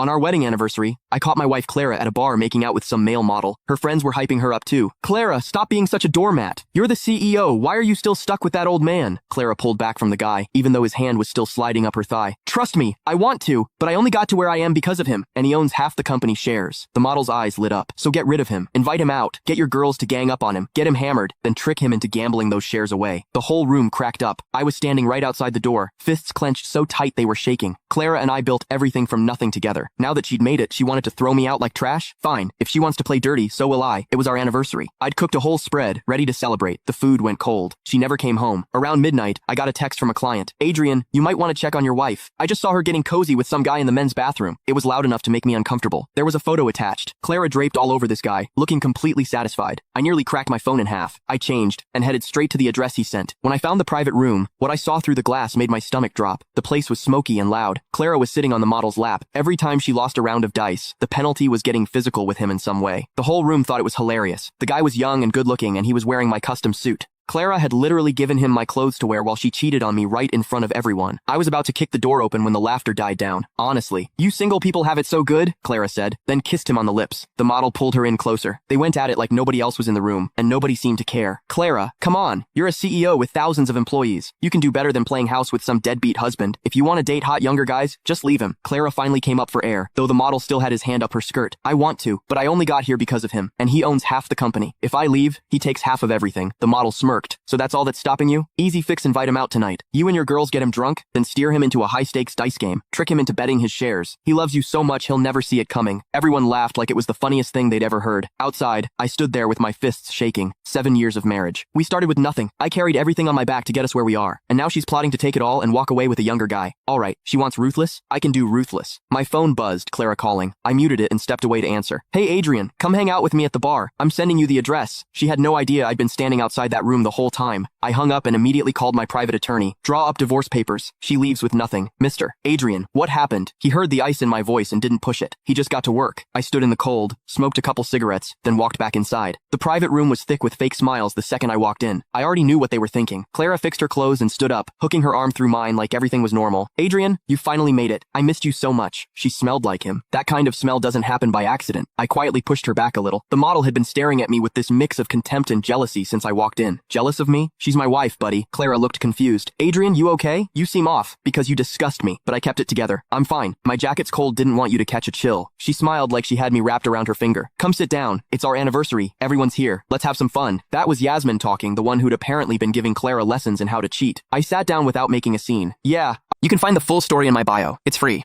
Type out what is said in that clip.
On our wedding anniversary, I caught my wife Clara at a bar making out with some male model. Her friends were hyping her up too. Clara, stop being such a doormat. You're the CEO. Why are you still stuck with that old man? Clara pulled back from the guy, even though his hand was still sliding up her thigh. Trust me, I want to, but I only got to where I am because of him, and he owns half the company shares. The model's eyes lit up. So get rid of him. Invite him out. Get your girls to gang up on him. Get him hammered, then trick him into gambling those shares away. The whole room cracked up. I was standing right outside the door, fists clenched so tight they were shaking. Clara and I built everything from nothing together. Now that she'd made it, she wanted to throw me out like trash? Fine. If she wants to play dirty, so will I. It was our anniversary. I'd cooked a whole spread, ready to celebrate. The food went cold. She never came home. Around midnight, I got a text from a client. Adrian, you might want to check on your wife. I just saw her getting cozy with some guy in the men's bathroom. It was loud enough to make me uncomfortable. There was a photo attached. Clara draped all over this guy, looking completely satisfied. I nearly cracked my phone in half. I changed and headed straight to the address he sent. When I found the private room, what I saw through the glass made my stomach drop. The place was smoky and loud. Clara was sitting on the model's lap. Every time she lost a round of dice, the penalty was getting physical with him in some way. The whole room thought it was hilarious. The guy was young and good-looking, and he was wearing my custom suit. Clara had literally given him my clothes to wear while she cheated on me right in front of everyone. I was about to kick the door open when the laughter died down. Honestly, you single people have it so good, Clara said, then kissed him on the lips. The model pulled her in closer. They went at it like nobody else was in the room, and nobody seemed to care. Clara, come on. You're a CEO with thousands of employees. You can do better than playing house with some deadbeat husband. If you want to date hot younger guys, just leave him. Clara finally came up for air, though the model still had his hand up her skirt. I want to, but I only got here because of him, and he owns half the company. If I leave, he takes half of everything. The model smirked. So that's all that's stopping you? Easy fix, invite him out tonight. You and your girls get him drunk, then steer him into a high-stakes dice game. Trick him into betting his shares. He loves you so much he'll never see it coming. Everyone laughed like it was the funniest thing they'd ever heard. Outside, I stood there with my fists shaking. 7 years of marriage. We started with nothing. I carried everything on my back to get us where we are. And now she's plotting to take it all and walk away with a younger guy. Alright, she wants ruthless? I can do ruthless. My phone buzzed, Clara calling. I muted it and stepped away to answer. Hey Adrian, come hang out with me at the bar. I'm sending you the address. She had no idea I'd been standing outside that room the whole time. I hung up and immediately called my private attorney. Draw up divorce papers. She leaves with nothing. Mr. Adrian, what happened? He heard the ice in my voice and didn't push it. He just got to work. I stood in the cold, smoked a couple cigarettes, then walked back inside. The private room was thick with fake smiles the second I walked in. I already knew what they were thinking. Clara fixed her clothes and stood up, hooking her arm through mine like everything was normal. Adrian, you finally made it. I missed you so much. She smelled like him. That kind of smell doesn't happen by accident. I quietly pushed her back a little. The model had been staring at me with this mix of contempt and jealousy since I walked in. Jealous of me? She's my wife, buddy. Clara looked confused. Adrian, you okay? You seem off, because you disgust me, but I kept it together. I'm fine. My jacket's cold, didn't want you to catch a chill. She smiled like she had me wrapped around her finger. Come sit down. It's our anniversary. Everyone's here. Let's have some fun. That was Yasmin talking, the one who'd apparently been giving Clara lessons in how to cheat. I sat down without making a scene. Yeah, you can find the full story in my bio. It's free.